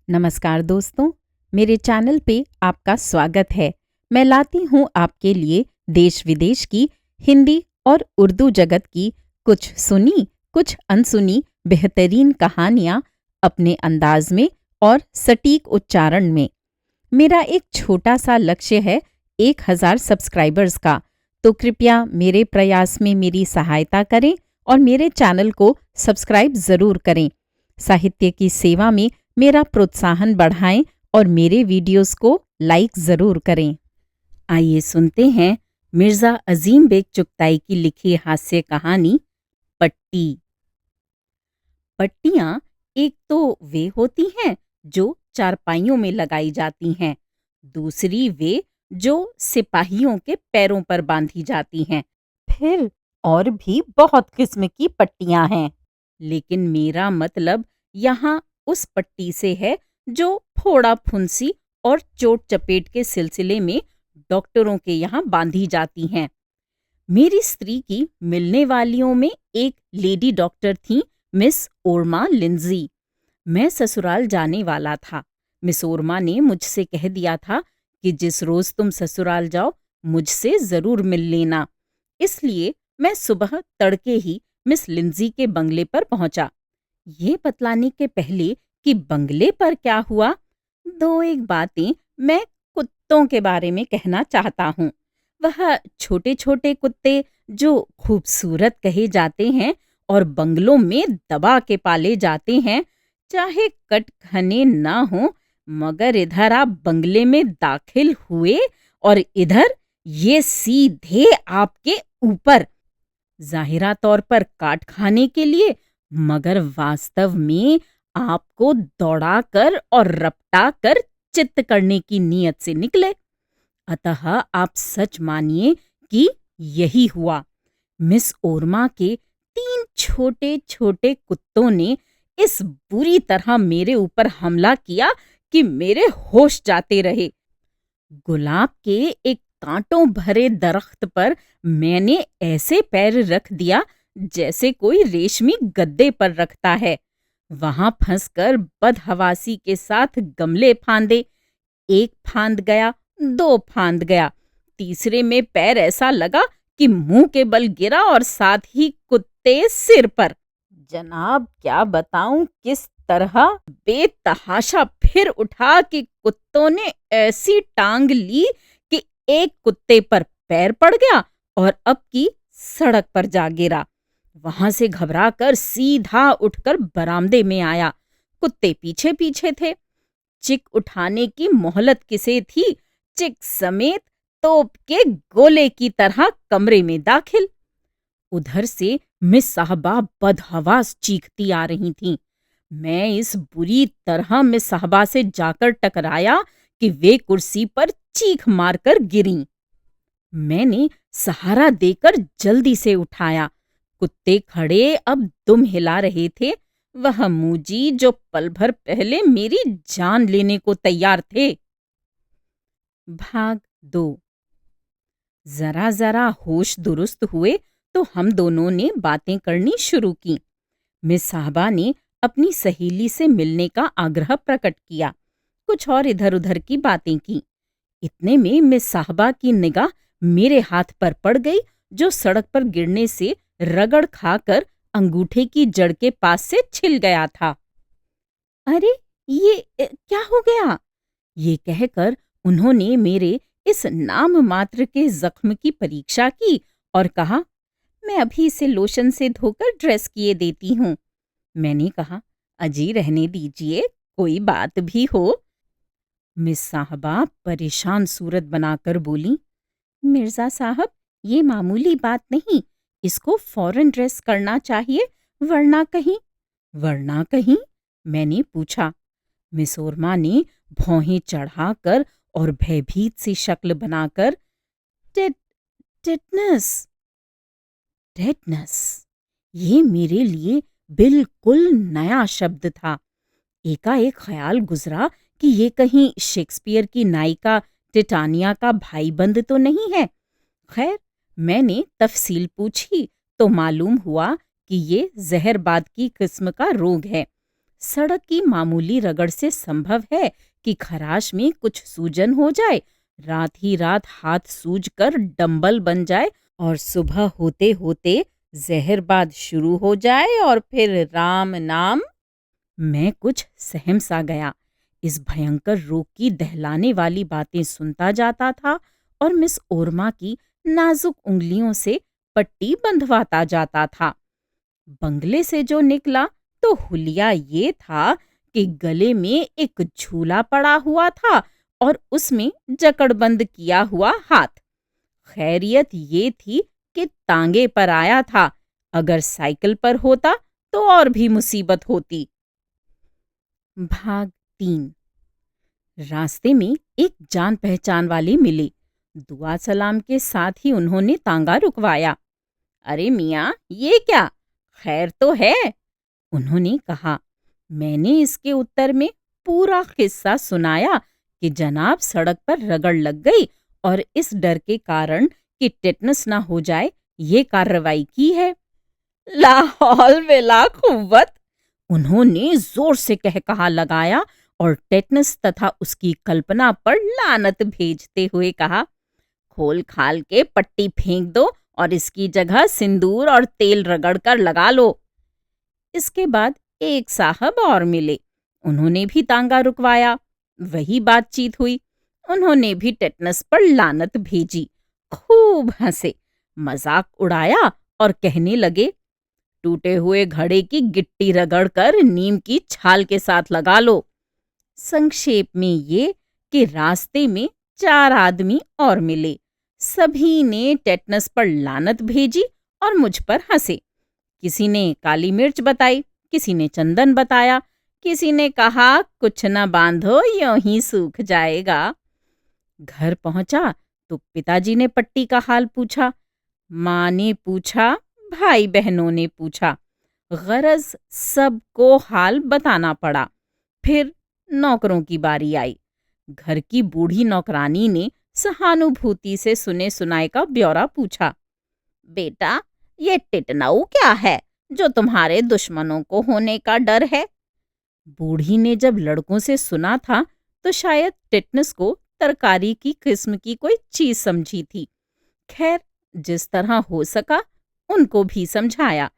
नमस्कार दोस्तों, मेरे चैनल पे आपका स्वागत है। मैं लाती हूँ आपके लिए देश विदेश की हिंदी और उर्दू जगत की कुछ सुनी, कुछ अनसुनी बेहतरीन कहानियाँ अपने अंदाज में और सटीक उच्चारण में। मेरा एक छोटा सा लक्ष्य है 1000 सब्सक्राइबर्स का, तो कृपया मेरे प्रयास में मेरी सहायता करें और मेरे चैनल को सब्सक्राइब ज़रूर करें। साहित्य की सेवा में मेरा प्रोत्साहन बढ़ाएं और मेरे वीडियोस को लाइक ज़रूर करें। आइए सुनते हैं मिर्ज़ा अजीम बेग चुगताई की लिखी हास्य कहानी पट्टी। पट्टियाँ एक तो वे होती हैं जो चारपाइयों में लगाई जाती हैं, दूसरी वे जो सिपाहियों के पैरों पर बांधी जाती हैं। फिर और भी बहुत किस्म की पट्टियाँ हैं, लेकिन मेरा मतलब यहाँ उस पट्टी से है जो फोड़ा फुंसी और चोट चपेट के सिलसिले में डॉक्टरों के यहाँ बांधी जाती हैं। मेरी स्त्री की मिलने वालियों में एक लेडी डॉक्टर थी, मिस ओरमा लिंजी। मैं ससुराल जाने वाला था। मिस ओरमा ने मुझसे कह दिया था कि जिस रोज तुम ससुराल जाओ मुझसे जरूर मिल लेना। इसलिए मैं सुबह तड़के ही मिस लिंजी के बंगले पर पहुंचा। ये बतलाने के पहले कि बंगले पर क्या हुआ, दो एक बातें मैं कुत्तों के बारे में कहना चाहता हूँ। वह छोटे छोटे कुत्ते जो खूबसूरत कहे जाते हैं और बंगलों में दबा के पाले जाते हैं, चाहे कट घने ना हो, मगर इधर आप बंगले में दाखिल हुए और इधर ये सीधे आपके ऊपर, जाहिरा तौर पर काट खाने के लिए, मगर वास्तव में आपको दौड़ाकर और रपटाकर चित्त करने की नीयत से निकले। अतः आप सच मानिए कि यही हुआ। मिस ओरमा के 3 छोटे छोटे कुत्तों ने इस बुरी तरह मेरे ऊपर हमला किया कि मेरे होश जाते रहे। गुलाब के एक कांटों भरे दरख्त पर मैंने ऐसे पैर रख दिया जैसे कोई रेशमी गद्दे पर रखता है। वहां फंसकर बदहवासी के साथ गमले फांदे। एक फांद गया, 2 फांद गया, तीसरे में पैर ऐसा लगा कि मुंह के बल गिरा और साथ ही कुत्ते सिर पर। जनाब क्या बताऊं किस तरह बेतहाशा फिर उठा कि कुत्तों ने ऐसी टांग ली कि एक कुत्ते पर पैर पड़ गया और अब की सड़क पर जा गिरा। वहां से घबराकर सीधा उठकर बरामदे में आया। कुत्ते पीछे पीछे थे। चिक उठाने की मोहलत किसे थी, चिक समेत तोप के गोले की तरह कमरे में दाखिल। उधर से मिस साहबा बदहवास चीखती आ रही थीं। मैं इस बुरी तरह मिस साहबा से जाकर टकराया कि वे कुर्सी पर चीख मारकर गिरीं। मैंने सहारा देकर जल्दी से उठाया। कुत्ते खड़े अब दुम हिला रहे थे। वह मूजी जो पल भर पहले मेरी जान लेने को तैयार थे। भाग 2। जरा जरा होश दुरुस्त हुए तो हम दोनों ने बातें करनी शुरू की। मिस साहबा ने अपनी सहेली से मिलने का आग्रह प्रकट किया। कुछ और इधर उधर की बातें की। इतने में मिस साहबा की निगाह मेरे हाथ पर पड़ गई, जो सड़क पर गिरने से रगड़ खाकर अंगूठे की जड़ के पास से छिल गया था। अरे ये क्या हो गया? ये कहकर उन्होंने मेरे इस नाम मात्र के जख्म की परीक्षा की और कहा, मैं अभी इसे लोशन से धोकर ड्रेस किए देती हूँ। मैंने कहा, अजी रहने दीजिए, कोई बात भी हो। मिस साहबा परेशान सूरत बनाकर बोली, मिर्जा साहब ये मामूली बात नहीं, इसको फौरन ड्रेस करना चाहिए, वरना कहीं। वरना कहीं? मैंने पूछा। मिस ओरमा ने भौहें चढ़ाकर और भयभीत सी शक्ल बनाकर, टेटनस। टेटनस, ये मेरे लिए बिल्कुल नया शब्द था। एकाएक ख्याल गुजरा कि ये कहीं शेक्सपियर की नायिका टिटानिया का भाईबंद तो नहीं है। खैर, मैंने तफसील पूछी तो मालूम हुआ कि ये जहरबाद की किस्म का रोग है। सड़क की मामूली रगड़ से संभव है कि खराश में कुछ सूजन हो जाए, रात ही रात हाथ सूजकर डंबल बन जाए और सुबह होते होते जहरबाद शुरू हो जाए और फिर राम नाम। मैं कुछ सहम सा गया। इस भयंकर रोग की दहलाने वाली बातें सुनता जाता था और मिस ओरमा की नाजुक उंगलियों से पट्टी बंधवाता जाता था। बंगले से जो निकला तो हुलिया ये था कि गले में एक झूला पड़ा हुआ था और उसमें जकड़बंद किया हुआ हाथ। खैरियत ये थी कि तांगे पर आया था, अगर साइकिल पर होता तो और भी मुसीबत होती। भाग 3। रास्ते में एक जान पहचान वाले मिले। दुआ सलाम के साथ ही उन्होंने तांगा रुकवाया। अरे मियाँ, ये क्या, खैर तो है? उन्होंने कहा। मैंने इसके उत्तर में पूरा किस्सा सुनाया कि जनाब सड़क पर रगड़ लग गई और इस डर के कारण कि टेटनस ना हो जाए ये कार्रवाई की है। ला हौल वे ला कुव्वत! उन्होंने जोर से कहकहा लगाया और टेटनस तथा उसकी कल्पना पर लानत भेजते हुए कहा, खोल खाल के पट्टी फेंक दो और इसकी जगह सिंदूर और तेल रगड़ कर लगा लो। इसके बाद एक साहब और मिले। उन्होंने भी तांगा रुकवाया। वही बातचीत हुई। उन्होंने भी टेटनस पर लानत भेजी। खूब हंसे, मजाक उड़ाया और कहने लगे, टूटे हुए घड़े की गिट्टी रगड़कर नीम की छाल के साथ लगा लो। संक्षेप में ये कि रास्ते में 4 आदमी और मिले। सभी ने टेटनस पर लानत भेजी और मुझ पर हंसे। किसी ने काली मिर्च बताई, किसी ने चंदन बताया, किसी ने कहा कुछ न बांधो यूं ही सूख जाएगा। घर पहुंचा तो पिताजी ने पट्टी का हाल पूछा, माँ ने पूछा, भाई बहनों ने पूछा। गरज सबको हाल बताना पड़ा। फिर नौकरों की बारी आई। घर की बूढ़ी नौकरानी ने सहानुभूति से सुने सुनाए का ब्यौरा पूछा। बेटा, ये टिटनाऊ क्या है जो तुम्हारे दुश्मनों को होने का डर है? बूढ़ी ने जब लड़कों से सुना था तो शायद टिटनस को तरकारी की किस्म की कोई चीज समझी थी। खैर, जिस तरह हो सका उनको भी समझाया।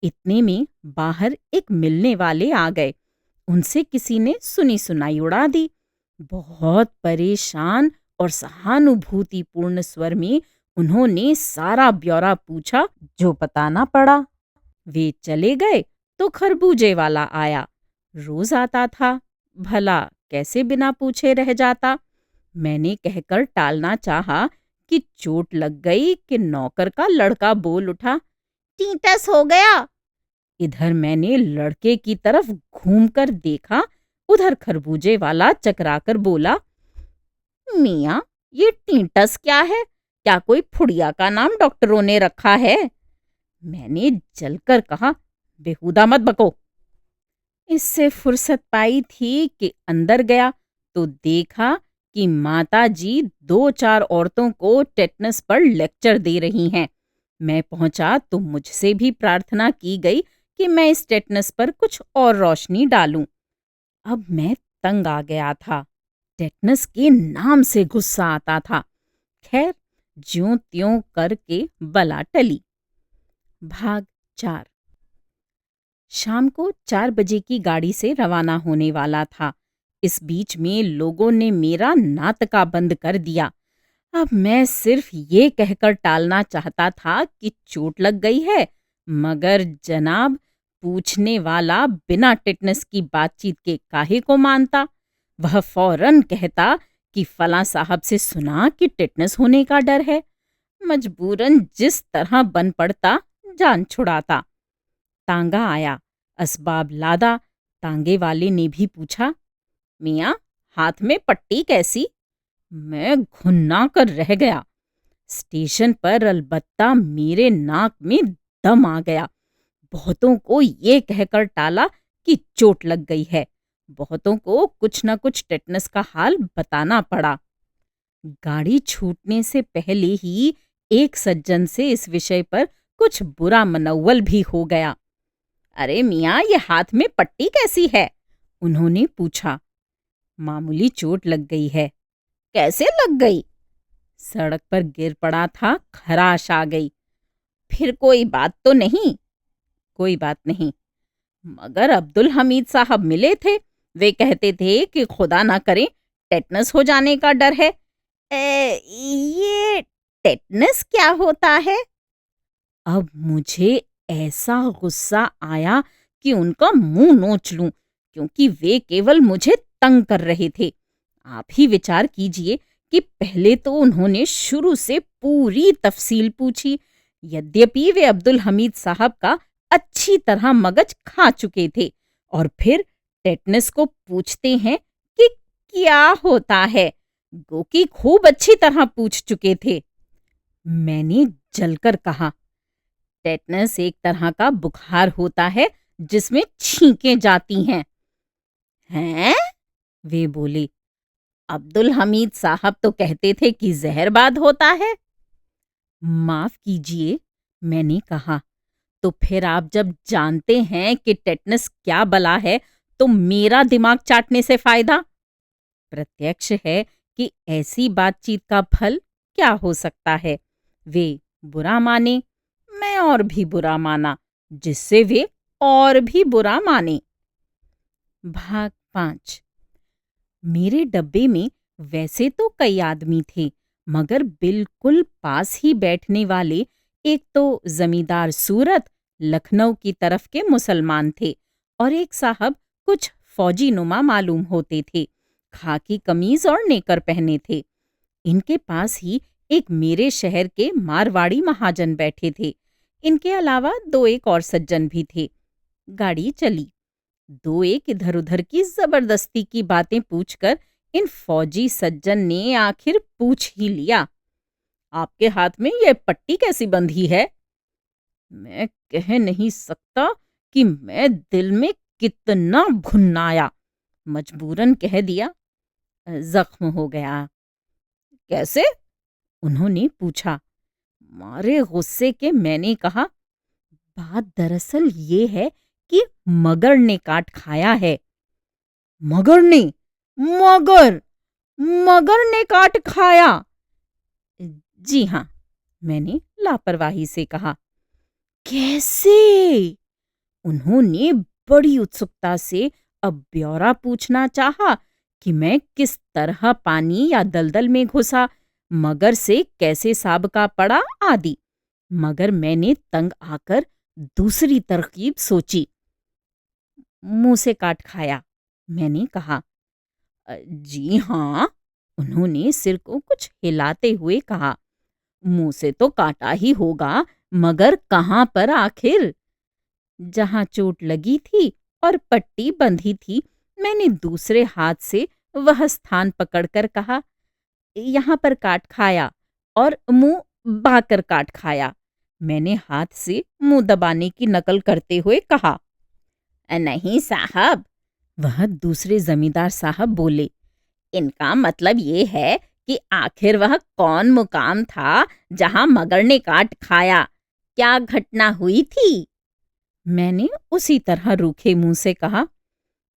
इतने में बाहर एक मिलने वाले आ गए। उनसे किसी ने सुनी सुनाई उड़ा दी। बहुत परेशान और सहानुभूतिपूर्ण स्वर में उन्होंने सारा ब्यौरा पूछा जो बताना पड़ा। वे चले गए तो खरबूजे वाला आया। रोज आता था, भला कैसे बिना पूछे रह जाता। मैंने कहकर टालना चाहा कि चोट लग गई कि नौकर का लड़का बोल उठा, टीटस हो गया। इधर मैंने लड़के की तरफ घूमकर देखा, उधर खरबूजे वाला चकराकर बोला, मियाँ, ये टीटस क्या है? क्या कोई फुड़िया का नाम डॉक्टरों ने रखा है? मैंने जलकर कहा, बेहुदा मत बको। इससे फुर्सत पाई थी कि अंदर गया तो देखा कि माताजी 2-4 औरतों को टेटनस पर लेक्चर दे रही हैं। मैं पहुंचा तो मुझसे भी प्रार्थना की गई कि मैं इस टेटनस पर कुछ और रोशनी डालूं। अब मैं तंग आ गया था। टेटनस के नाम से गुस्सा आता था। खैर, ज्यों त्यों करके बला टली। भाग 4। शाम को 4 बजे की गाड़ी से रवाना होने वाला था। इस बीच में लोगों ने मेरा नाटका बंद कर दिया। अब मैं सिर्फ ये कहकर टालना चाहता था कि चोट लग गई है, मगर जनाब पूछने वाला बिना टिटनेस की बातचीत के काहे को मानता। वह फौरन कहता कि फलां साहब से सुना कि टिटनेस होने का डर है। मजबूरन जिस तरह बन पड़ता, जान छुड़ाता। तांगा आया, असबाब लादा। तांगे वाले ने भी पूछा, मियाँ, हाथ में पट्टी कैसी? मैं घुन्ना कर रह गया। स्टेशन पर अलबत्ता मेरे नाक में दम आ गया। बहुतों को ये कहकर टाला कि चोट लग गई है। बहुतों को कुछ न कुछ टेटनस का हाल बताना पड़ा। गाड़ी छूटने से पहले ही एक सज्जन से इस विषय पर कुछ बुरा मनौवल भी हो गया। अरे मियाँ, ये हाथ में पट्टी कैसी है? उन्होंने पूछा। मामूली चोट लग गई है। कैसे लग गई? सड़क पर गिर पड़ा था, खराश आ गई। फिर कोई बात तो नहीं? कोई बात नहीं, मगर अब्दुल हमीद साहब मिले थे। वे कहते थे कि खुदा ना करे टेटनस हो जाने का डर है। ये टेटनस क्या होता है? अब मुझे ऐसा गुस्सा आया कि उनका मुंह नोच लूं, क्योंकि वे केवल मुझे तंग कर रहे थे। आप ही विचार कीजिए कि पहले तो उन्होंने शुरू से पूरी तफसील पूछी, यद्यपि वे अब्दुल हमीद साहब का अच्छी तरह मगज खा चुके थे, और फिर टेटनस को पूछते हैं कि क्या होता है, गो कि खूब अच्छी तरह पूछ चुके थे। मैंने जलकर कहा, टेटनस एक तरह का बुखार होता है जिसमें छींकें जाती हैं। हैं? वे बोले, अब्दुल हमीद साहब तो कहते थे कि जहरबाद होता है। माफ कीजिए, मैंने कहा, तो फिर आप जब जानते हैं कि टेटनस क्या बला है, तो मेरा दिमाग चाटने से फायदा? प्रत्यक्ष है कि ऐसी बातचीत का फल क्या हो सकता है। वे बुरा माने, मैं और भी बुरा माना, जिससे वे और भी बुरा माने। भाग 5। मेरे डब्बे में वैसे तो कई आदमी थे, मगर बिल्कुल पास ही बैठने वाले एक तो जमींदार सूरत लखनऊ की तरफ के मुसलमान थे, और एक साहब कुछ फौजी नुमा मालूम होते थे, खाकी कमीज और नेकर पहने थे। इनके पास ही एक मेरे शहर के मारवाड़ी महाजन बैठे थे। इनके अलावा दो एक और सज्जन भी थे। गाड़ी चली। दो एक इधर उधर की जबरदस्ती की बातें पूछकर इन फौजी सज्जन ने आखिर पूछ ही लिया, आपके हाथ में ये पट्टी कैसी बंधी है? मैं कह नहीं सकता कि मैं दिल में कितना भुन्नाया। मजबूरन कह दिया, जख्म हो गया। कैसे? उन्होंने पूछा। मारे गुस्से के मैंने कहा, बात दरअसल ये है कि मगर ने काट खाया है। मगर ने? मगर? मगर ने काट खाया? जी हाँ, मैंने लापरवाही से कहा। कैसे? उन्होंने बड़ी उत्सुकता से अब ब्यौरा पूछना चाहा कि मैं किस तरह पानी या दलदल में घुसा, मगर से कैसे साबका पड़ा आदि। मगर मैंने तंग आकर दूसरी तरकीब सोची। मुंह से काट खाया, मैंने कहा। जी हाँ, उन्होंने सिर को कुछ हिलाते हुए कहा। मुंह से तो काटा ही होगा, मगर कहाँ पर आखिर? जहां चोट लगी थी और पट्टी बंधी थी, मैंने दूसरे हाथ से वह स्थान पकड़कर कहा, यहाँ पर काट खाया, और मुंह बाकर काट खाया। मैंने हाथ से मुंह दबाने की नकल करते हुए कहा। नहीं साहब, वह दूसरे जमींदार साहब बोले, इनका मतलब ये है कि आखिर वह कौन मुकाम था जहां मगर ने काट खाया? क्या घटना हुई थी? मैंने उसी तरह रूखे मुंह से कहा।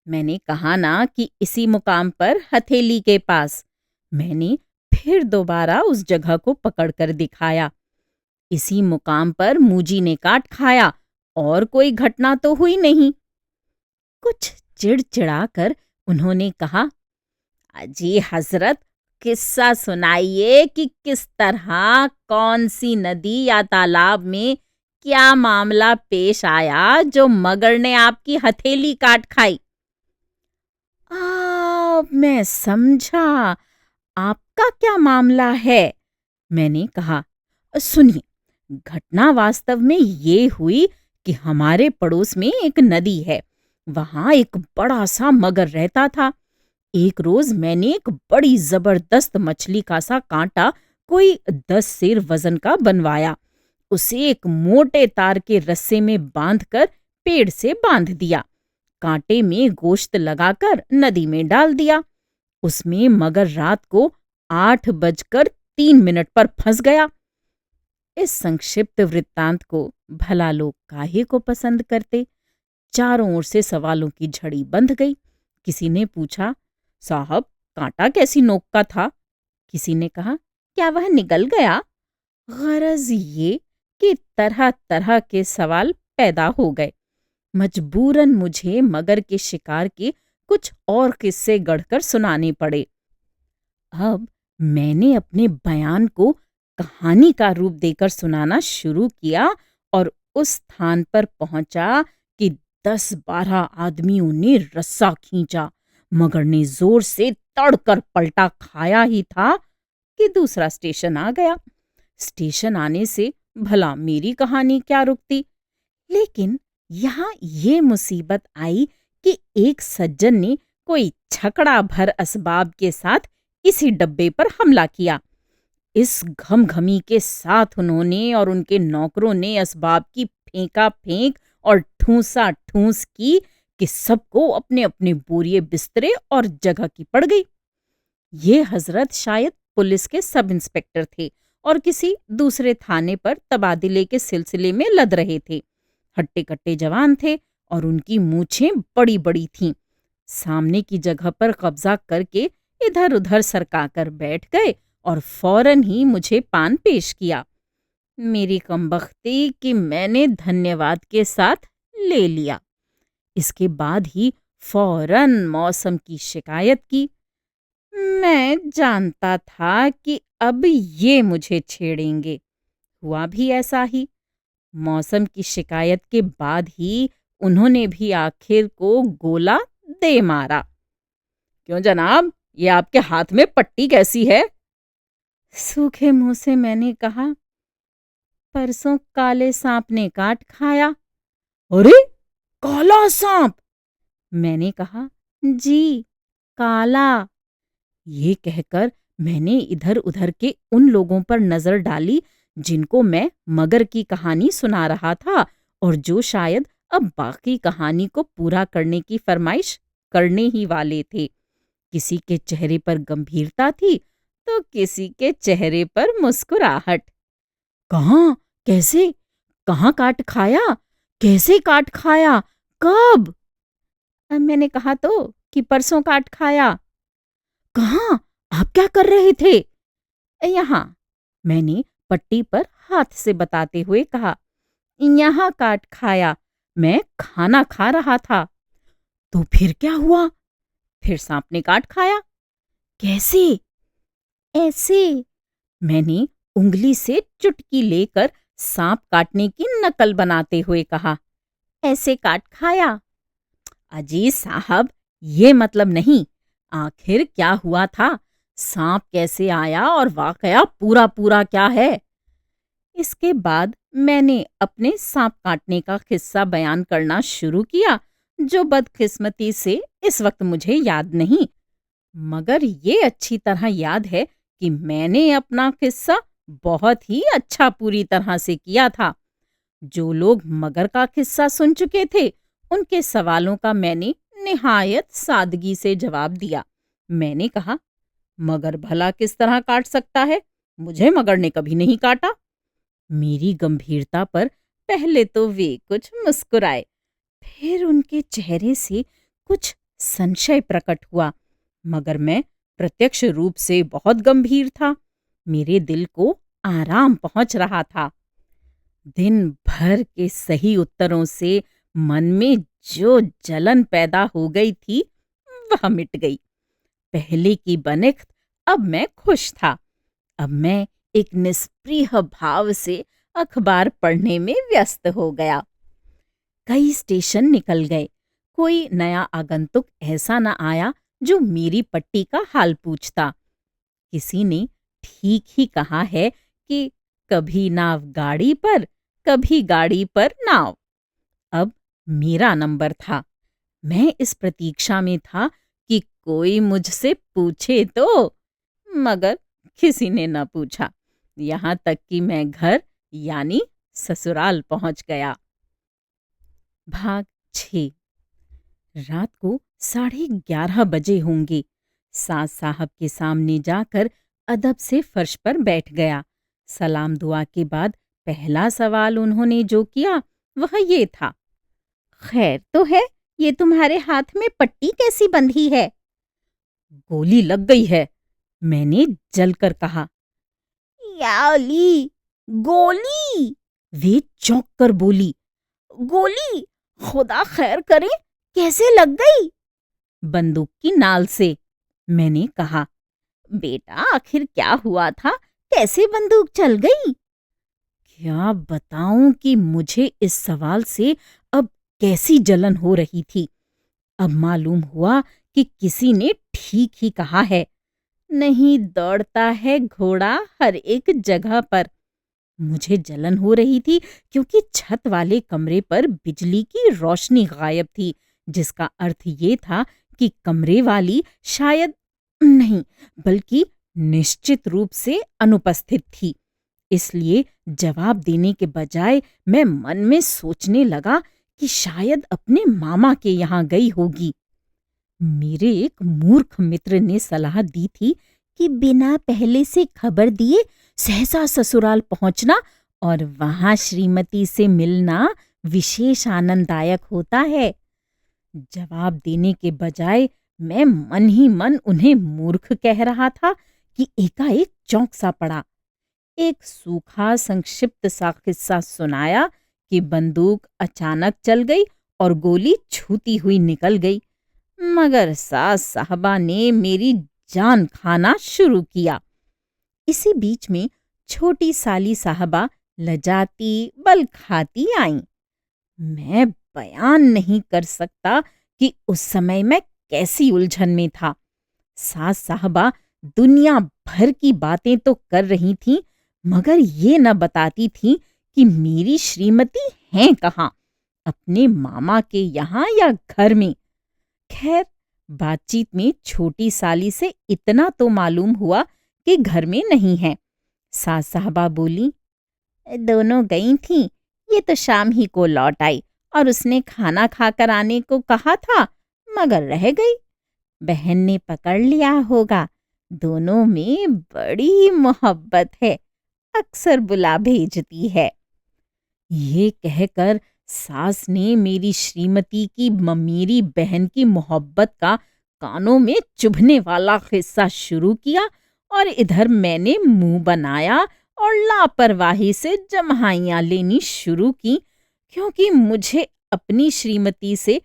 मैंने कहा ना कि इसी मुकाम पर हथेली के पास। मैंने फिर दोबारा उस जगह को पकड़कर दिखाया। इसी मुकाम पर मूजी ने काट खाया, और कोई घटना तो हुई नहीं। कुछ चिड़चिड़ाकर उन्होंने कहा, अजी हजरत, किस्सा सुनाइए कि किस तरह कौन सी नदी या तालाब में क्या मामला पेश आया जो मगर ने आपकी हथेली काट खाई। मैं समझा, आपका क्या मामला है? मैंने कहा। सुनिए, घटना वास्तव में ये हुई कि हमारे पड़ोस में एक नदी है, वहां एक बड़ा सा मगर रहता था। एक रोज मैंने एक बड़ी जबरदस्त मछली का सा कांटा कोई 10 सेर वजन का बनवाया। उसे एक मोटे तार के रस्से में बांधकर पेड़ से बांध दिया। कांटे में गोश्त लगाकर नदी में डाल दिया। उसमें मगर रात को 8:03 पर फंस गया। इस संक्षिप्त वृत्तांत को भला लोग काहे को पसंद करते, चारों ओर से सवालों की झड़ी बंध गई। किसी ने पूछा, साहब कांटा कैसी नोक का था? किसी ने कहा, क्या वह निगल गया? गरज ये कि तरह तरह के सवाल पैदा हो गए। मजबूरन मुझे मगर के शिकार के कुछ और किस्से गढ़कर सुनाने पड़े। अब मैंने अपने बयान को कहानी का रूप देकर सुनाना शुरू किया और उस स्थान पर पहुंचा कि 10-12 आदमियों ने रस्सा खींचा। मगर ने जोर से तड़कर पलटा खाया ही था कि दूसरा स्टेशन आ गया। स्टेशन आने से भला मेरी कहानी क्या रुकती। लेकिन यहाँ ये मुसीबत आई कि एक सज्जन ने कोई छकड़ा भर असबाब के साथ इसी डब्बे पर हमला किया। इस घमघमी के साथ उन्होंने और उनके नौकरों ने असबाब की फेंका फेंक और ठूंसा ठूंस की कि सबको अपने अपने बोरिए बिस्तरे और जगह की पड़ गई। ये हजरत शायद पुलिस के सब इंस्पेक्टर थे और किसी दूसरे थाने पर तबादले के सिलसिले में लद रहे थे। हट्टे कट्टे जवान थे और उनकी मूछें बड़ी बड़ी थीं। सामने की जगह पर कब्जा करके इधर उधर सरकाकर बैठ गए और फौरन ही मुझे पान पेश किया। मेरी कमबख्ती कि मैंने धन्यवाद के साथ ले लिया। इसके बाद ही फौरन मौसम की शिकायत की। मैं जानता था कि अब ये मुझे छेड़ेंगे। हुआ भी ऐसा ही। मौसम की शिकायत के बाद ही उन्होंने भी आखिर को गोला दे मारा। क्यों जनाब, ये आपके हाथ में पट्टी कैसी है? सूखे मुंह से मैंने कहा, परसों काले सांप ने काट खाया। अरे, काला सांप? मैंने कहा, जी, काला। ये कहकर मैंने इधर उधर के उन लोगों पर नजर डाली जिनको मैं मगर की कहानी सुना रहा था और जो शायद अब बाकी कहानी को पूरा करने की फरमाइश करने ही वाले थे। किसी के चेहरे पर गंभीरता थी तो किसी के चेहरे पर मुस्कुराहट। कहाँ, कैसे, कहाँ काट खाया, कैसे काट खाया, कब? मैंने कहा तो कि परसों काट खाया। कहाँ, आप क्या कर रहे थे? यहाँ, मैंने पट्टी पर हाथ से बताते हुए कहा। यहाँ काट खाया, मैं खाना खा रहा था। तो फिर क्या हुआ? फिर सांप ने काट खाया। कैसे? ऐसे। मैंने उंगली से चुटकी लेकर सांप काटने की नकल बनाते हुए कहा। ऐसे काट खाया। अजी साहब, ये मतलब नहीं। आखिर क्या हुआ था? सांप कैसे आया और वाकया पूरा पूरा क्या है? इसके बाद मैंने अपने सांप काटने का किस्सा बयान करना शुरू किया, जो बदकिस्मती से इस वक्त मुझे याद नहीं। मगर ये अच्छी तरह याद है कि मैंने अपना किस्सा बहुत ही अच्छा पूरी तरह से किया था। जो लोग मगर का किस्सा सुन चुके थे, उनके सवालों का मैंने निहायत सादगी से जवाब दिया। मैंने कहा, मगर भला किस तरह काट सकता है? मुझे मगर ने कभी नहीं काटा। मेरी गंभीरता पर पहले तो वे कुछ मुस्कुराए, फिर उनके चेहरे से कुछ संशय प्रकट हुआ। मगर मैं प्रत्यक्ष रूप से बहुत गंभीर था। मेरे दिल को आराम पहुंच रहा था। दिन भर के सही उत्तरों से मन में जो जलन पैदा हो गई थी वह मिट गई। पहले की बनिख्त अब मैं खुश था। अब मैं एक निष्प्रिय भाव से अखबार पढ़ने में व्यस्त हो गया। कई स्टेशन निकल गए। कोई नया आगंतुक ऐसा न आया जो मेरी पट्टी का हाल पूछता। किसी ने ठीक ही कहा है कि कभी नाव गाड़ी पर, कभी गाड़ी पर नाव। अब मेरा नंबर था। मैं इस प्रतीक्षा में था कि कोई मुझसे पूछे तो, मगर किसी ने न पूछा। यहाँ तक कि मैं घर यानी ससुराल पहुंच गया। भाग 6। रात को 11:30 बजे होंगे। सास साहब के सामने जाकर अदब से फर्श पर बैठ गया। सलाम दुआ के बाद पहला सवाल उन्होंने जो किया वह ये था, खैर तो है, ये तुम्हारे हाथ में पट्टी कैसी बंधी है? गोली लग गई है, मैंने जलकर कहा। याली, गोली! वे चौंक कर बोली। गोली! खुदा खैर करे, कैसे लग गई? बंदूक की नाल से, मैंने कहा। बेटा आखिर क्या हुआ था, कैसे बंदूक चल गई? क्या बताऊं कि मुझे इस सवाल से अब कैसी जलन हो रही थी। अब मालूम हुआ कि किसी ने ठीक ही कहा है, नहीं दौड़ता है घोड़ा हर एक जगह पर। मुझे जलन हो रही थी क्योंकि छत वाले कमरे पर बिजली की रोशनी गायब थी, जिसका अर्थ ये था कि कमरे वाली शायद नहीं, बल्कि निश्चित रूप से अनुपस्थित थी। इसलिए जवाब देने के बजाय मैं मन में सोचने लगा कि शायद अपने मामा के यहाँ गई होगी। मेरे एक मूर्ख मित्र ने सलाह दी थी कि बिना पहले से खबर दिए सहसा ससुराल पहुंचना और वहां श्रीमती से मिलना विशेष आनंददायक होता है। जवाब देने के बजाय मैं मन ही मन उन्हें मूर्ख कह रहा था कि एकाएक चौंक सा पड़ा। एक सूखा संक्षिप्त सा किस्सा सुनाया कि बंदूक अचानक चल गई और गोली छूती हुई निकल गई, मगर सास साहबा ने मेरी जान खाना शुरू किया। इसी बीच में छोटी साली साहबा लजाती बल खाती आईं। मैं बयान नहीं कर सकता कि उस समय मैं कैसी उलझन में था। सास साहबा दुनिया भर की बातें तो कर रही थीं, मगर ये न बताती थीं कि मेरी श्रीमती हैं कहाँ, अपने मामा के यहाँ या घर में। खैर, बातचीत में छोटी साली से इतना तो मालूम हुआ कि घर में नहीं है। सास साहबा बोली, दोनों गई थीं, ये तो शाम ही को लौट आई और उसने खाना खाकर आने को कहा था, मगर रह गई। बहन ने पकड़ लिया होगा, दोनों में बड़ी मोहब्बत है, अक्सर बुला भेजती है। ये कहकर सास ने मेरी श्रीमती की मेरी बहन की मोहब्बत का कानों में चुभने वाला किस्सा शुरू किया और इधर मैंने मुंह बनाया और लापरवाही से जम्हाइयां लेनी शुरू की, क्योंकि मुझे अपनी श्रीमती से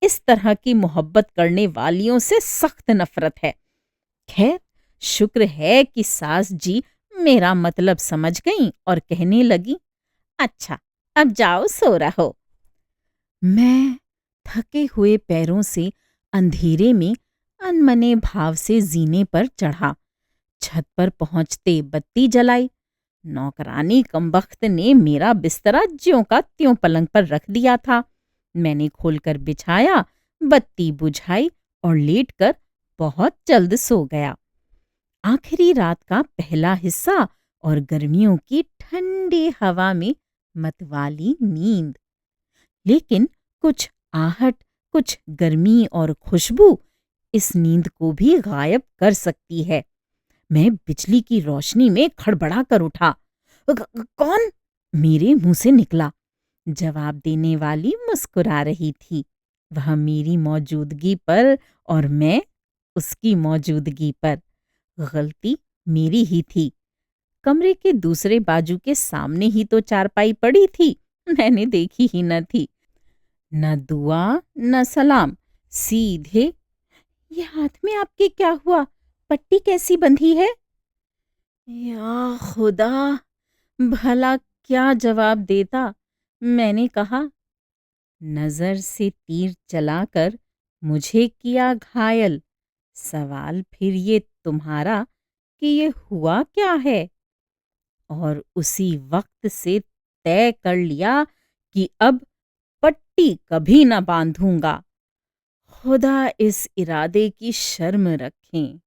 इस तरह की मोहब्बत करने वालियों से सख्त नफरत है। खैर, शुक्र है कि सास जी मेरा मतलब समझ गईं और कहने लगी, अच्छा अब जाओ सो रहो। मैं थके हुए पैरों से अंधेरे में अनमने भाव से जीने पर चढ़ा। छत पर पहुंचते बत्ती जलाई। नौकरानी कमबख्त ने मेरा बिस्तरा ज्यों का त्यों पलंग पर रख दिया था। मैंने खोलकर बिछाया, बत्ती बुझाई और लेटकर बहुत जल्द सो गया। आखिरी रात का पहला हिस्सा और गर्मियों की ठंडी हवा में मतवाली नींद। लेकिन कुछ आहट, कुछ गर्मी और खुशबू इस नींद को भी गायब कर सकती है। मैं बिजली की रोशनी में खड़बड़ा कर उठा। कौन? मेरे मुंह से निकला। जवाब देने वाली मुस्कुरा रही थी। वह मेरी मौजूदगी पर और मैं उसकी मौजूदगी पर। गलती मेरी ही थी। कमरे के दूसरे बाजू के सामने ही तो चारपाई पड़ी थी, मैंने देखी ही न थी। न दुआ न सलाम, सीधे, ये हाथ में आपके क्या हुआ? पट्टी कैसी बंधी है? या खुदा, भला क्या जवाब देता। मैंने कहा, नजर से तीर चलाकर मुझे किया घायल। सवाल फिर ये तुम्हारा कि ये हुआ क्या है? और उसी वक्त से तय कर लिया कि अब पट्टी कभी न बांधूंगा। खुदा इस इरादे की शर्म रखें।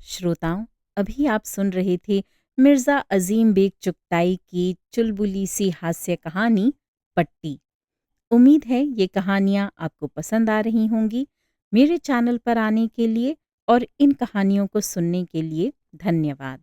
श्रोताओं, अभी आप सुन रहे थे मिर्ज़ा अजीम बेग चुगताई की चुलबुली सी हास्य कहानी पट्टी। उम्मीद है ये कहानियाँ आपको पसंद आ रही होंगी। मेरे चैनल पर आने के लिए और इन कहानियों को सुनने के लिए धन्यवाद।